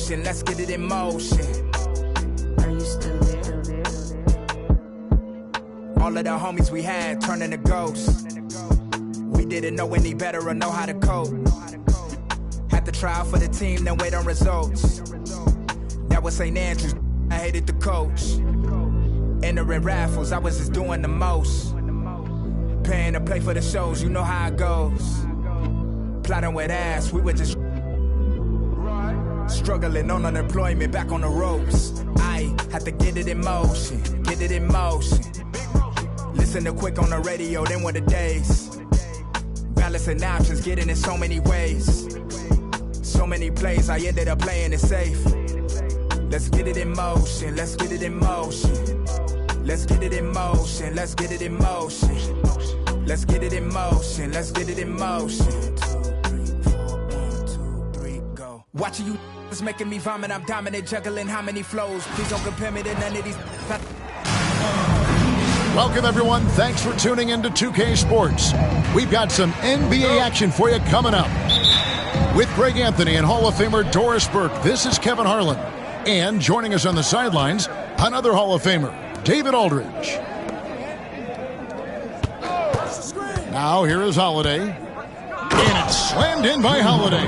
motion, let's get it in motion. Are you still there? All of the homies we had turning to ghosts. We didn't know any better or know how to cope. Had to try out for the team, then wait on results. That was St. Andrews, I hated the coach. Entering raffles, I was just doing the most. Paying to play for the shows, you know how it goes. Plotting with ass, we were just struggling on unemployment, back on the ropes. I had to get it in motion, get it in motion. Listen to Quick on the radio, then were the days. Balancing options, getting in so many ways. So many plays, I ended up playing it safe. Let's get it in motion, let's get it in motion. Let's get it in motion, let's get it in motion. Let's get it in motion, let's get it in motion. 2, 3, 4, 1, 2, 3, go. Watching you is making me vomit, I'm dominant, juggling how many flows. Please don't compare me to none of these. Welcome, everyone. Thanks for tuning in to 2K Sports. We've got some NBA action for you coming up. With Greg Anthony and Hall of Famer Doris Burke, this is Kevin Harlan. And joining us on the sidelines, another Hall of Famer, David Aldridge. Now here is Holiday. And it's slammed in by Holiday.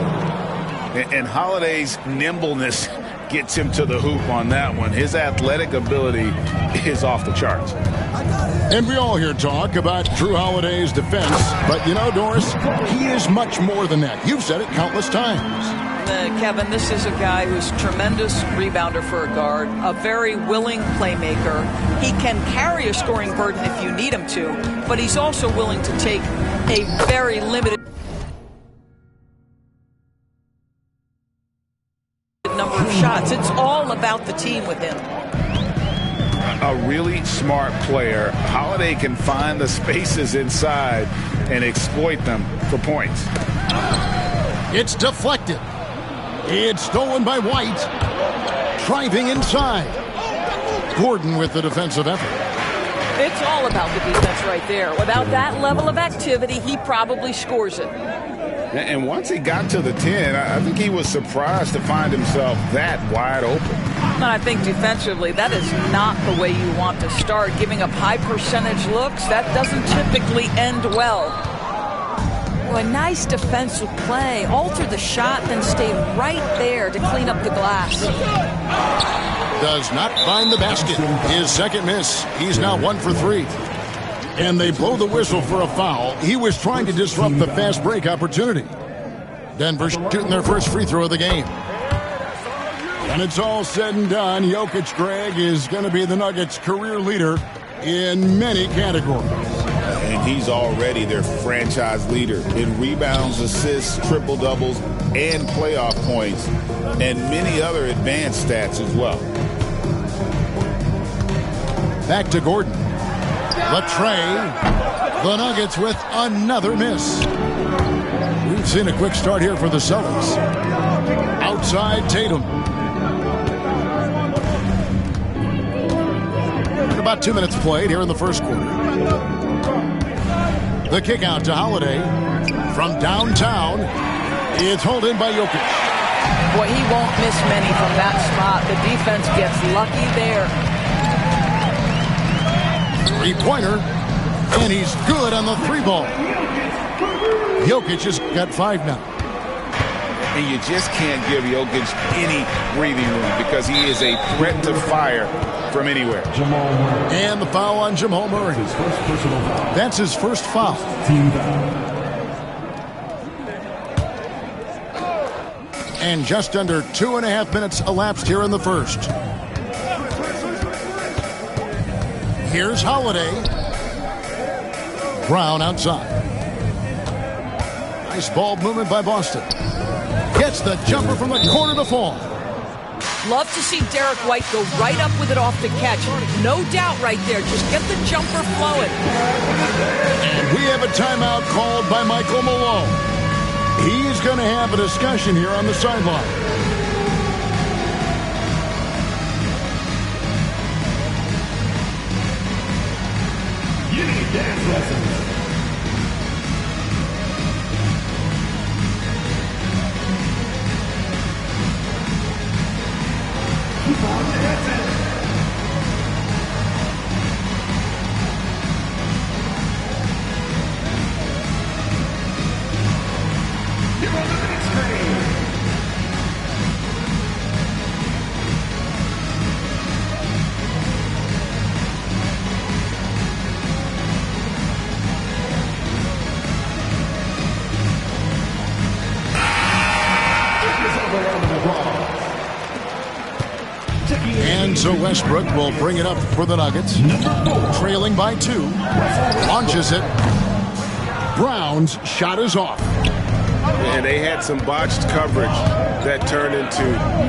And Holiday's nimbleness gets him to the hoop on that one. His athletic ability is off the charts. And we all hear talk about Drew Holiday's defense. But you know, Doris, he is much more than that. You've said it countless times. Kevin, this is a guy who's tremendous rebounder for a guard, a very willing playmaker. He can carry a scoring burden if you need him to, but he's also willing to take a very limited number of shots. It's all about the team with him. A really smart player. Holiday can find the spaces inside and exploit them for points. It's deflected. It's stolen by White. Driving inside. Gordon with the defensive effort. It's all about the defense right there. Without that level of activity, he probably scores it. And once he got to the 10, I think he was surprised to find himself that wide open. And I think defensively, that is not the way you want to start. Giving up high percentage looks, that doesn't typically end well. Well, a nice defensive play. Alter the shot, then stay right there to clean up the glass. Does not find the basket. His second miss. He's now 1 for 3. And they blow the whistle for a foul. He was trying to disrupt the fast break opportunity. Denver shooting their first free throw of the game. When it's all said and done, Jokic, Greg, is going to be the Nuggets' career leader in many categories. And he's already their franchise leader in rebounds, assists, triple-doubles, and playoff points, and many other advanced stats as well. Back to Gordon. Latrey. The Nuggets with another miss. We've seen a quick start here for the Celtics. Outside Tatum. About 2 minutes played here in the first quarter. The kick out to Holiday from downtown. It's hauled in by Jokic. Boy, he won't miss many from that spot. The defense gets lucky there. Three-pointer, and he's good on the 3-ball. Jokic has got 5 now. And you just can't give Jokic any breathing room because he is a threat to fire from anywhere. And the foul on Jamal Murray. That's his first foul. And just under 2.5 minutes elapsed here in the first. Here's Holiday. Brown outside. Nice ball movement by Boston. Gets the jumper from the corner to fall. Love to see Derek White go right up with it off the catch. No doubt right there. Just get the jumper flowing. And we have a timeout called by Michael Malone. He's going to have a discussion here on the sideline. You need dance lessons. Keep on dancing. You're on the big screen. And so Westbrook will bring it up for the Nuggets. Trailing by 2. Launches it. Brown's shot is off. And they had some botched coverage that turned into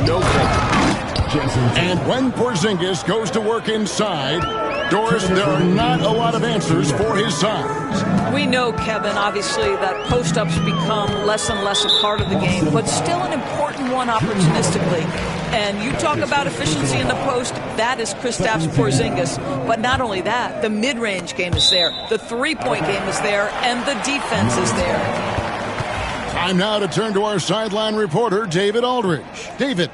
no coverage. And when Porzingis goes to work inside, Doris, there are not a lot of answers for his size. We know, Kevin, obviously, that post-ups become less and less a part of the game, but still an important one opportunistically. And you talk about efficiency in the post, that is Kristaps Porzingis. But not only that, the mid-range game is there, the three-point game is there, and the defense is there. Time now to turn to our sideline reporter, David Aldridge. David.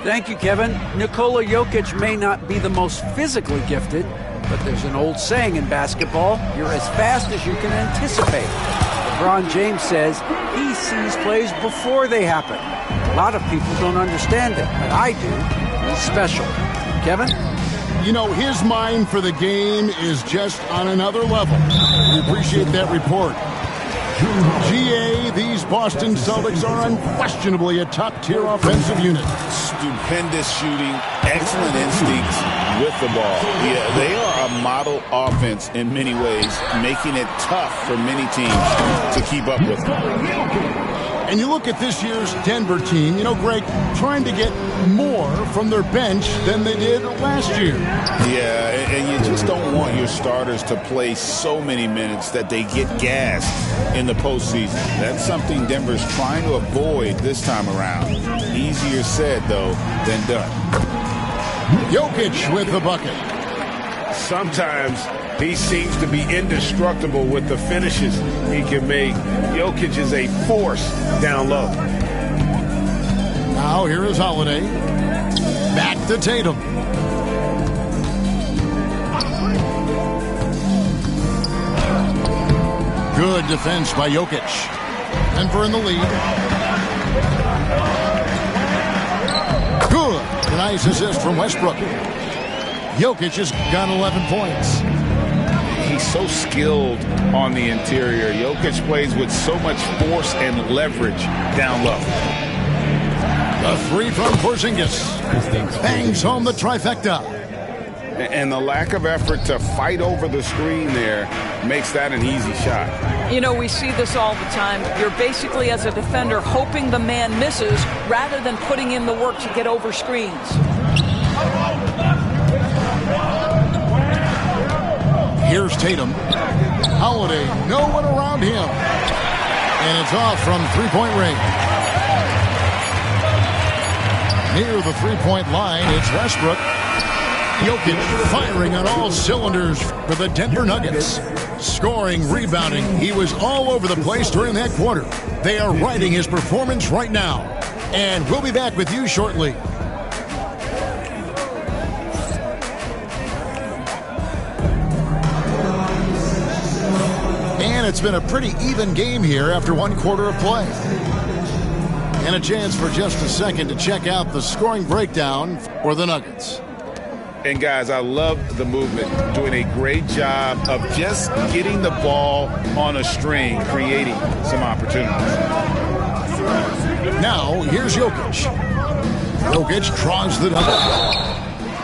Thank you, Kevin. Nikola Jokic may not be the most physically gifted, but there's an old saying in basketball, you're as fast as you can anticipate. LeBron James says he sees plays before they happen. A lot of people don't understand it, but I do. He's special. Kevin? You know, his mind for the game is just on another level. We appreciate that report. GA, these Boston Celtics are unquestionably a top-tier offensive unit. Stupendous shooting, excellent instincts with the ball. Yeah, they are a model offense in many ways, making it tough for many teams to keep up with them. And you look at this year's Denver team, you know, Greg, trying to get more from their bench than they did last year. Yeah, and you just don't want your starters to play so many minutes that they get gassed in the postseason. That's something Denver's trying to avoid this time around. Easier said, though, than done. Jokic with the bucket. Sometimes he seems to be indestructible with the finishes he can make. Jokic is a force down low. Now here is Holiday. Back to Tatum. Good defense by Jokic. Denver in the lead. Good. Nice assist from Westbrook. Jokic has got 11 points. He's so skilled on the interior. Jokic plays with so much force and leverage down low. The three from Porzingis. Bangs home the trifecta. And the lack of effort to fight over the screen there makes that an easy shot. You know, we see this all the time. You're basically, as a defender, hoping the man misses rather than putting in the work to get over screens. Here's Tatum. Holiday, no one around him. And it's off from three-point range. Near the three-point line, it's Westbrook. Jokic firing on all cylinders for the Denver Nuggets. Scoring, rebounding. He was all over the place during that quarter. They are riding his performance right now. And we'll be back with you shortly. And it's been a pretty even game here after one quarter of play. And a chance for just a second to check out the scoring breakdown for the Nuggets. And guys, I love the movement, doing a great job of just getting the ball on a string, creating some opportunities. Now, here's Jokic. Jokic draws the double.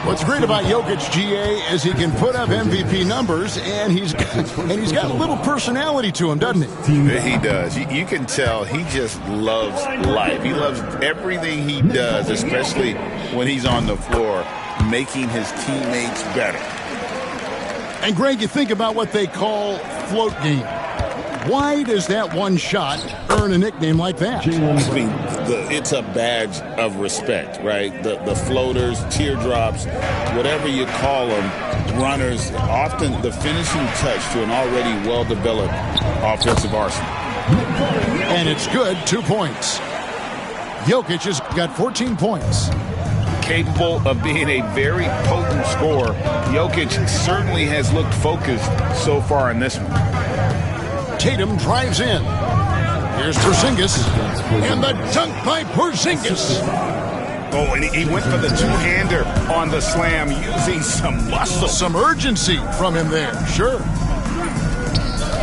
What's great about Jokic, GA, is he can put up MVP numbers, and he's got a little personality to him, doesn't he? He does. You can tell he just loves life. He loves everything he does, especially when he's on the floor, making his teammates better. And, Greg, you think about what they call float game. Why does that one shot earn a nickname like that? I mean, it's a badge of respect, right? The floaters, teardrops, whatever you call them, runners, often the finishing touch to an already well-developed offensive arsenal. And it's good, 2 points. Jokic has got 14 points. capable of being a very potent scorer. Jokic certainly has looked focused so far in this one. Tatum drives in. Here's Porzingis. And the dunk by Porzingis. Oh, and he went for the two-hander on the slam using some muscle. Some urgency from him there, sure.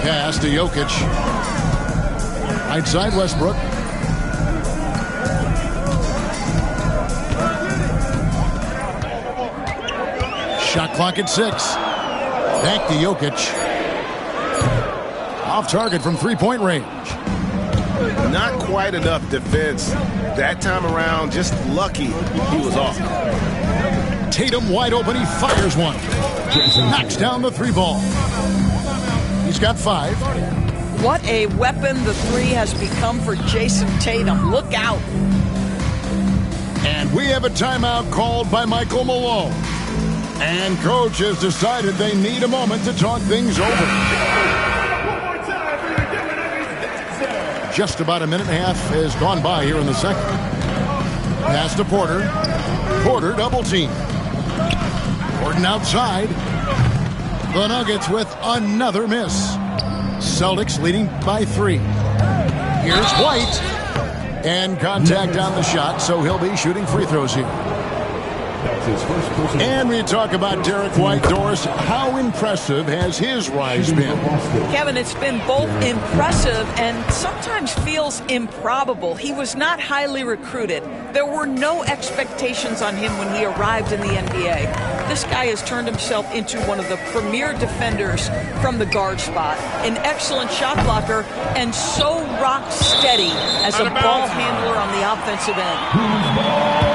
Pass to Jokic. Right side, Westbrook. Shot clock at 6. Back to Jokic. Off target from three-point range. Not quite enough defense. That time around, just lucky he was off. Tatum wide open. He fires one. Knocks down the three ball. He's got 5. What a weapon the three has become for Jason Tatum. Look out. And we have a timeout called by Michael Malone. And coach has decided they need a moment to talk things over. Just about a minute and a half has gone by here in the second. Pass to Porter. Porter double team. Gordon outside. The Nuggets with another miss. Celtics leading by 3. Here's White. And contact on the shot, so he'll be shooting free throws here. And we talk about Derek White. Doris, how impressive has his rise been? Kevin, it's been both impressive and sometimes feels improbable. He was not highly recruited. There were no expectations on him when he arrived in the NBA. This guy has turned himself into one of the premier defenders from the guard spot, an excellent shot blocker, and so rock steady as a ball handler on the offensive end.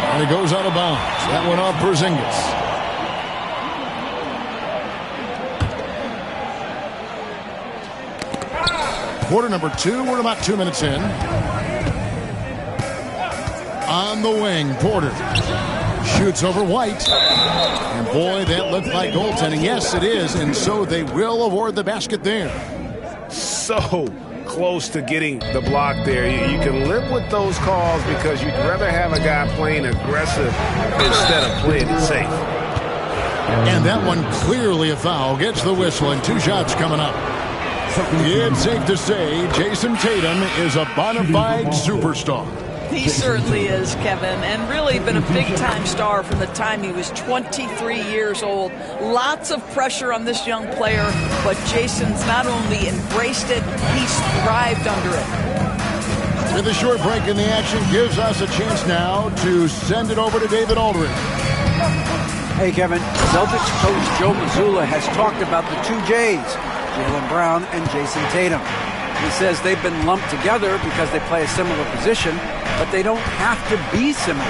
And he goes out of bounds. That went off Porzingis. Quarter number 2. We're about 2 minutes in. On the wing, Porter shoots over White. And boy, that looked like goaltending. Yes, it is. And so they will award the basket there. So close to getting the block there. You can live with those calls because you'd rather have a guy playing aggressive instead of playing it safe. And that one clearly a foul. Gets the whistle and 2 shots coming up. It's safe to say Jason Tatum is a bona fide superstar. He certainly is, Kevin, and really been a big-time star from the time he was 23 years old. Lots of pressure on this young player, but Jason's not only embraced it, he's thrived under it. With a short break in the action, gives us a chance now to send it over to David Aldridge. Hey, Kevin, Celtics coach Joe Mazzulla has talked about the 2 J's, Jaylen Brown and Jason Tatum. He says they've been lumped together because they play a similar position, but they don't have to be similar.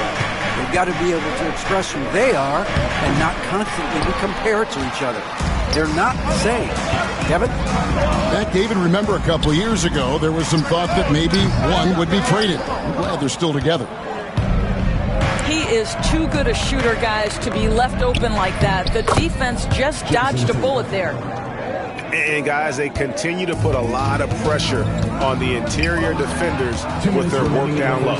They've got to be able to express who they are and not constantly be compared to each other. They're not the same. Kevin? Back, David, remember a couple years ago, there was some thought that maybe one would be traded. I'm glad they're still together. He is too good a shooter, guys, to be left open like that. The defense just dodged a bullet there. And, guys, they continue to put a lot of pressure on the interior defenders with their work down low.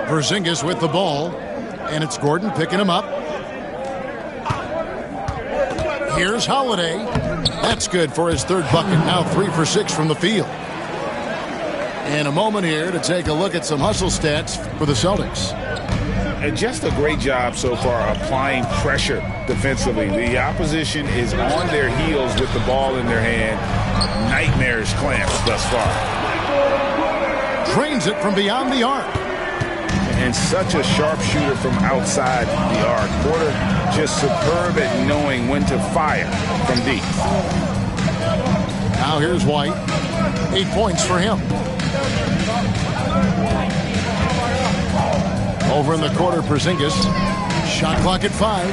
Porzingis with the ball, and it's Gordon picking him up. Here's Holiday. That's good for his 3rd bucket. Now 3 for 6 from the field. And a moment here to take a look at some hustle stats for the Celtics. And just a great job so far applying pressure defensively. The opposition is on their heels with the ball in their hand. Nightmarish clamps thus far. Drains it from beyond the arc. And such a sharp shooter from outside the arc. Porter just superb at knowing when to fire from deep. Now here's White. 8 points for him. Over in the quarter, Porzingis. Shot clock at 5.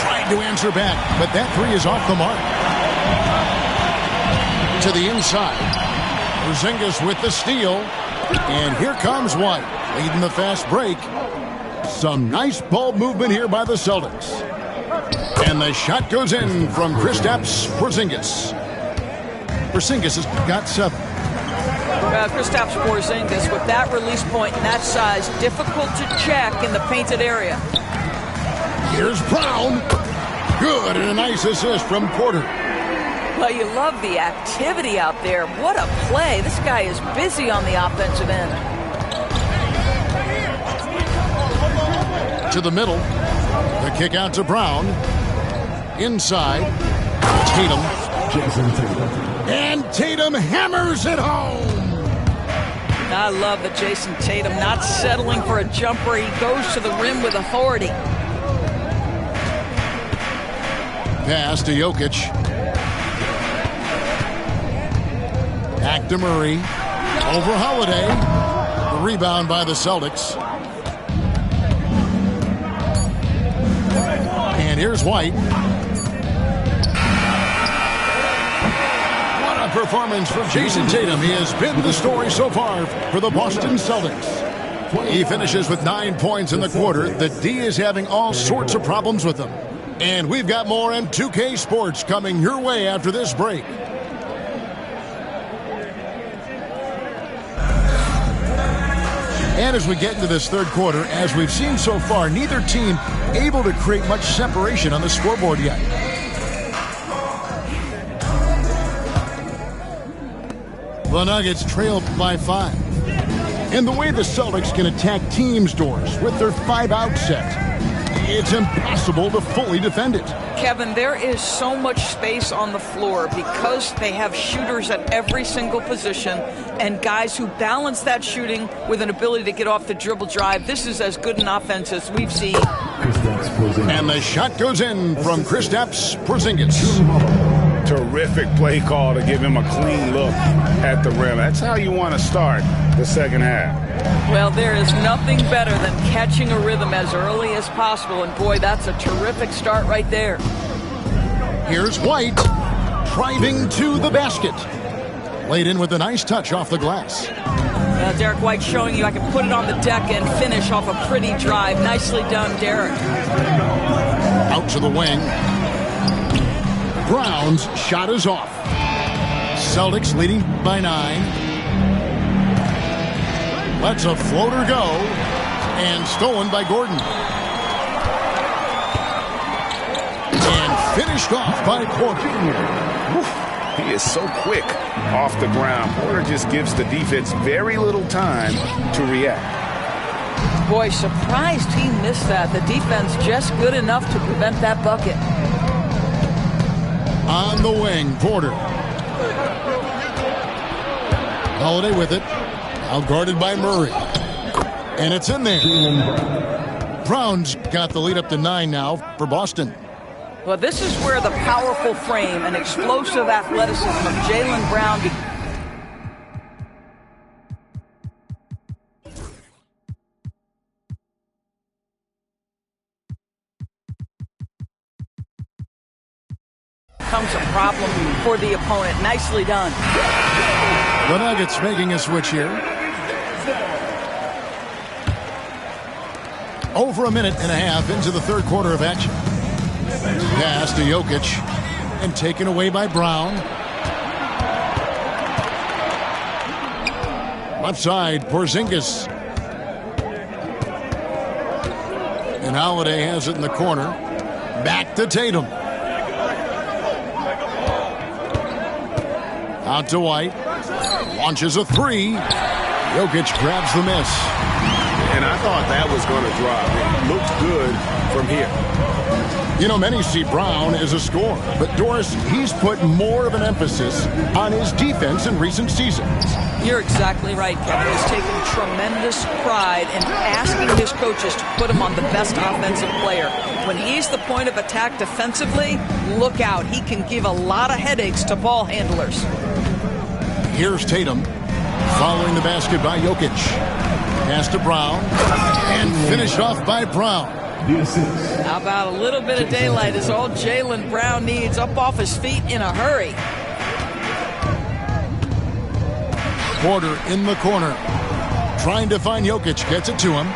Tried to answer back, but that 3 is off the mark. To the inside. Porzingis with the steal. And here comes White, leading the fast break. Some nice ball movement here by the Celtics. And the shot goes in from Kristaps Porzingis. Porzingis has got 7. Kristaps Porzingis with that release point and that size, difficult to check in the painted area. Here's Brown. Good, and a nice assist from Porter. Well, you love the activity out there. What a play. This guy is busy on the offensive end. To the middle. The kick out to Brown. Inside. Tatum. And Tatum hammers it home. I love that Jason Tatum not settling for a jumper. He goes to the rim with authority. Pass to Jokic. Back to Murray. Over Holiday. The rebound by the Celtics. And here's White. What a performance from Jason Tatum. He has been the story so far for the Boston Celtics. He finishes with 9 points in the quarter. The D is having all sorts of problems with him. And we've got more M2K Sports coming your way after this break. And as we get into this third quarter, as we've seen so far, neither team able to create much separation on the scoreboard yet. The Nuggets trail by 5. And the way the Celtics can attack teams' doors with their 5-out set, it's impossible to fully defend it. Kevin, there is so much space on the floor because they have shooters at every single position and guys who balance that shooting with an ability to get off the dribble drive. This is as good an offense as we've seen. And the shot goes in from Kristaps Porzingis. Terrific play call to give him a clean look at the rim. That's how you want to start the second half. Well, there is nothing better than catching a rhythm as early as possible, and boy, that's a terrific start right there. Here's White, driving to the basket. Laid in with a nice touch off the glass. Derek White showing you I can put it on the deck and finish off a pretty drive. Nicely done, Derek. Out to the wing. Brown's shot is off. Celtics leading by 9. Lets a floater go. And stolen by Gordon. And finished off by Porter. He is so quick off the ground. Porter just gives the defense very little time to react. Boy, surprised he missed that. The defense just good enough to prevent that bucket. On the wing, Porter. Holiday with it. Out guarded by Murray. And it's in there. Brown's got the lead up to 9 now for Boston. Well, this is where the powerful frame and explosive athleticism of Jaylen Brown becomes a problem for the opponent. Nicely done. The Nuggets making a switch here. Over a minute and a half into the third quarter of action. Pass to Jokic and taken away by Brown. Left side, Porzingis. And Holiday has it in the corner. Back to Tatum. Out to White. Launches a 3. Jokic grabs the miss. And I thought that was going to drop. It looked good from here. You know, many see Brown as a scorer, but Doris, he's put more of an emphasis on his defense in recent seasons. You're exactly right, Kevin. He's taken tremendous pride in asking his coaches to put him on the best offensive player. When he's the point of attack defensively, look out. He can give a lot of headaches to ball handlers. Here's Tatum, following the basket by Jokic. Pass to Brown, and finished off by Brown. How about a little bit of daylight is all Jaylen Brown needs, up off his feet in a hurry. Porter in the corner, trying to find Jokic, gets it to him.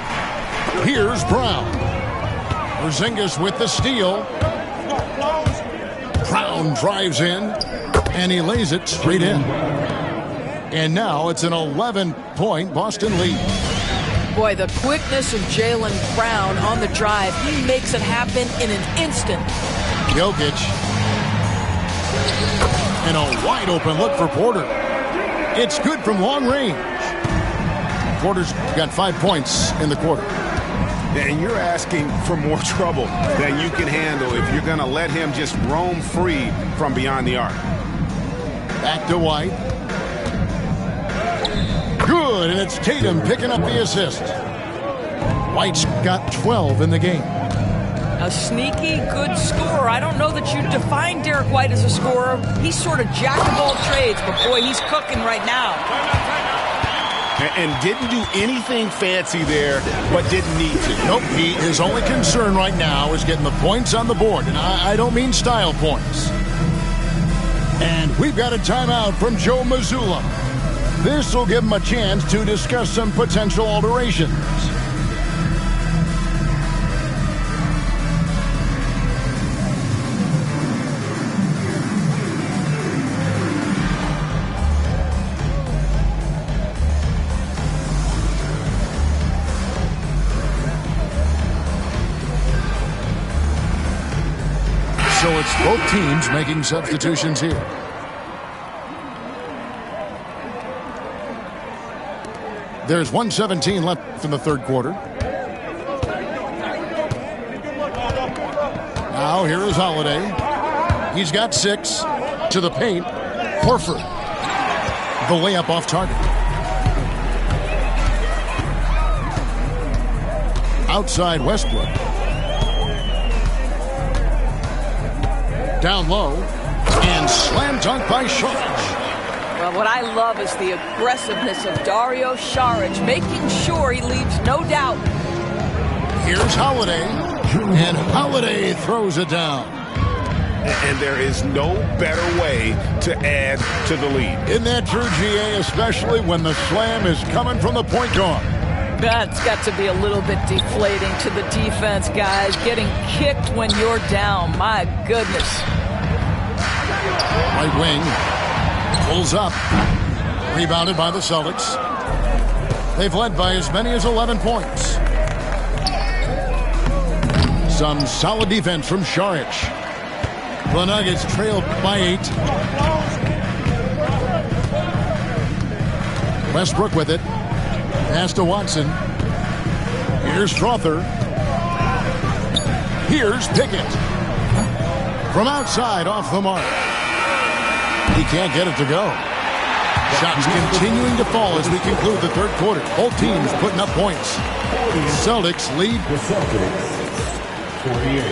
Here's Brown. Porzingis with the steal. Brown drives in, and he lays it straight in. And now it's an 11-point Boston lead. Boy, the quickness of Jaylen Brown on the drive. He makes it happen in an instant. Jokic. And a wide open look for Porter. It's good from long range. Porter's got 5 points in the quarter. And you're asking for more trouble than you can handle if you're going to let him just roam free from beyond the arc. Back to White. Good, and it's Tatum picking up the assist. White's got 12 in the game. A sneaky good scorer. I don't know that you define Derek White as a scorer. He's sort of jack of all trades, but boy, he's cooking right now. And didn't do anything fancy there, but didn't need to. Nope, his only concern right now is getting the points on the board, and I don't mean style points. And we've got a timeout from Joe Mazzulla. This will give him a chance to discuss some potential alterations. So it's both teams making substitutions here. There's 1:17 left in the third quarter. Now here is Holiday. He's got 6 to the paint. Horford. The layup off target. Outside Westbrook. Down low, and slam dunk by Saric. Well, what I love is the aggressiveness of Dario Saric, making sure he leaves no doubt. Here's Holiday, and Holiday throws it down. And there is no better way to add to the lead. Isn't that true, GA, especially when the slam is coming from the point guard? That's got to be a little bit deflating to the defense, guys. Getting kicked when you're down. My goodness. Right wing. Pulls up. Rebounded by the Celtics. They've led by as many as 11 points. Some solid defense from Saric. The Nuggets trailed by 8. Westbrook with it. Pass to Watson. Here's Strother. Here's Pickett. From outside off the mark. He can't get it to go. Shots continuing to fall as we conclude the third quarter. Both teams putting up points. Celtics lead. The Celtics, 48.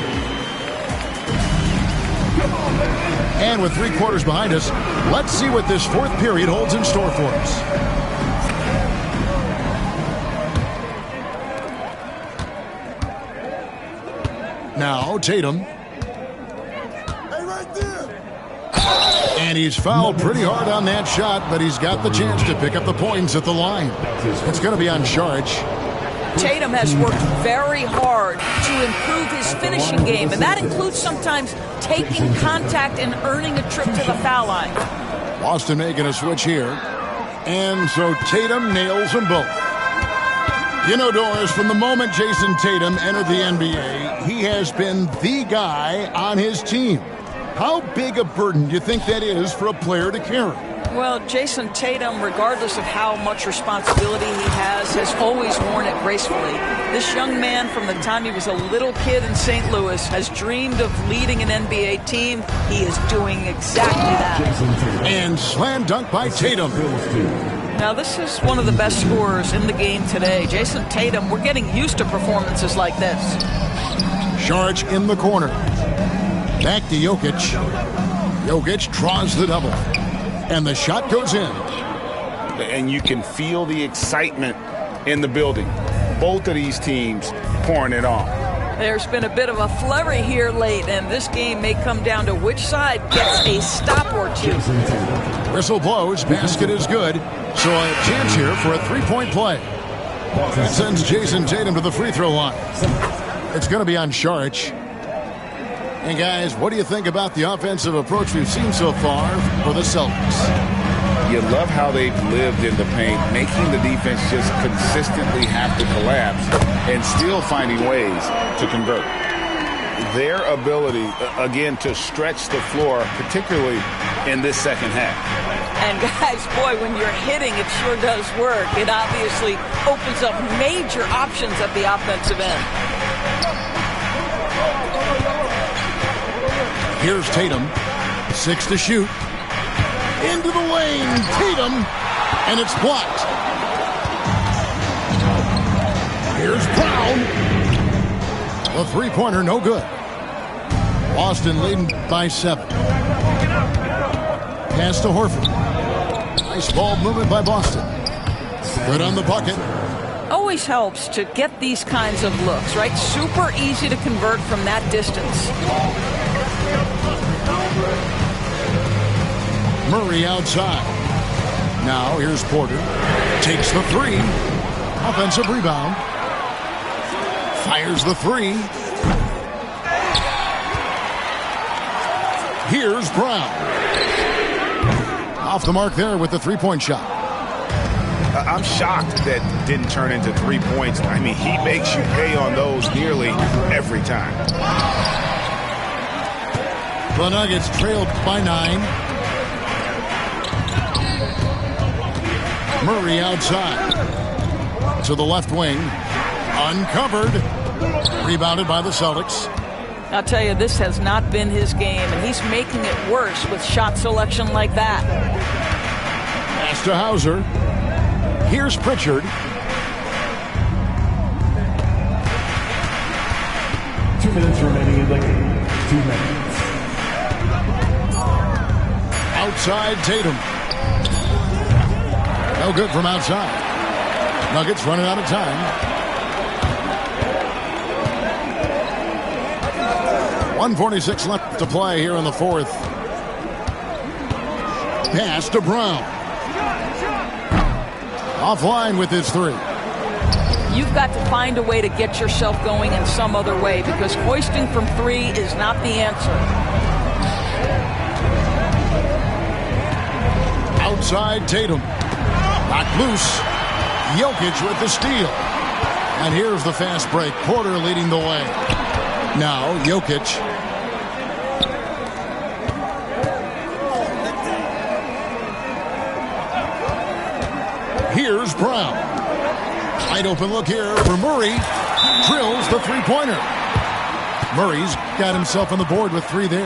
And with 3 quarters behind us, let's see what this fourth period holds in store for us. Now Tatum. And he's fouled pretty hard on that shot, but he's got the chance to pick up the points at the line. It's going to be on Saric. Tatum has worked very hard to improve his finishing game, and that includes sometimes taking contact and earning a trip to the foul line. Boston making a switch here. And so Tatum nails them both. You know, Doris, from the moment Jason Tatum entered the NBA, he has been the guy on his team. How big a burden do you think that is for a player to carry? Well, Jason Tatum, regardless of how much responsibility he has always worn it gracefully. This young man, from the time he was a little kid in St. Louis, has dreamed of leading an NBA team. He is doing exactly that. And slam dunk by Tatum. Now, this is one of the best scorers in the game today. Jason Tatum, we're getting used to performances like this. Saric in the corner. Back to Jokic. Jokic draws the double. And the shot goes in. And you can feel the excitement in the building. Both of these teams pouring it on. There's been a bit of a flurry here late, and this game may come down to which side gets a stop or two. Whistle blows. Basket is good. So a chance here for a three-point play. That sends Jason Tatum to the free throw line. It's going to be on Saric. And guys, what do you think about the offensive approach we've seen so far for the Celtics? You love how they've lived in the paint, making the defense just consistently have to collapse and still finding ways to convert. Their ability, again, to stretch the floor, particularly in this second half. And guys, boy, when you're hitting, it sure does work. It obviously opens up major options at the offensive end. Here's Tatum. 6 to shoot. Into the lane. Tatum. And it's blocked. Here's Brown. The three-pointer, no good. Boston leading by 7. Pass to Horford. Nice ball movement by Boston. Good on the bucket. Always helps to get these kinds of looks, right? Super easy to convert from that distance. Murray outside. Now here's Porter. Takes the three. Offensive rebound. Fires the three. Here's Brown. Off the mark there with the three-point shot. I'm shocked that didn't turn into 3 points. I mean, he makes you pay on those nearly every time. The Nuggets trailed by 9. Murray outside. To the left wing. Uncovered. Rebounded by the Celtics. I'll tell you, this has not been his game, and he's making it worse with shot selection like that. Pass to Hauser. Here's Pritchard. Two minutes remaining in the game. 2 minutes. Outside Tatum. No good from outside. Nuggets running out of time. 1:46 left to play here in the fourth. Pass to Brown. Offline with his three. You've got to find a way to get yourself going in some other way, because hoisting from three is not the answer. Outside Tatum. Knocked loose. Jokic with the steal. And here's the fast break. Porter leading the way. Now Jokic. Here's Brown. Wide open look here for Murray. Drills the three-pointer. Murray's got himself on the board with 3 there.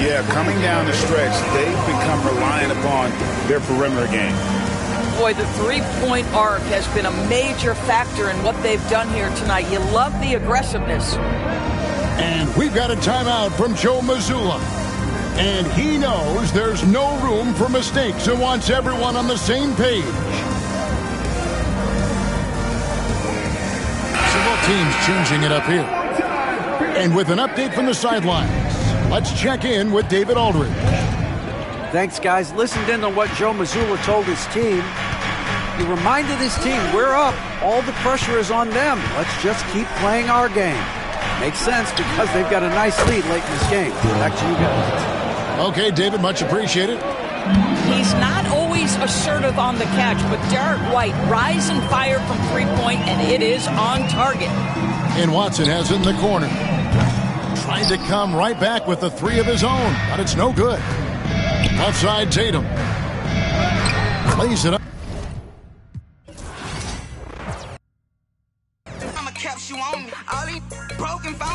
Yeah, coming down the stretch, they've become reliant upon their perimeter game. Boy, the three-point arc has been a major factor in what they've done here tonight. You love the aggressiveness. And we've got a timeout from Joe Mazzulla. And he knows there's no room for mistakes and wants everyone on the same page. Several teams changing it up here. And with an update from the sidelines, let's check in with David Aldridge. Thanks, guys. Listened in on what Joe Mazzulla told his team. He reminded his team, we're up. All the pressure is on them. Let's just keep playing our game. Makes sense because they've got a nice lead late in this game. Back to you guys. Okay, David, much appreciated. He's not always assertive on the catch, but Derek White rise and fire from three-point, and it is on target. And Watson has it in the corner. Trying to come right back with the 3 of his own, but it's no good. Outside Tatum. Lays it up. I'ma catch you on me. All these broken phones.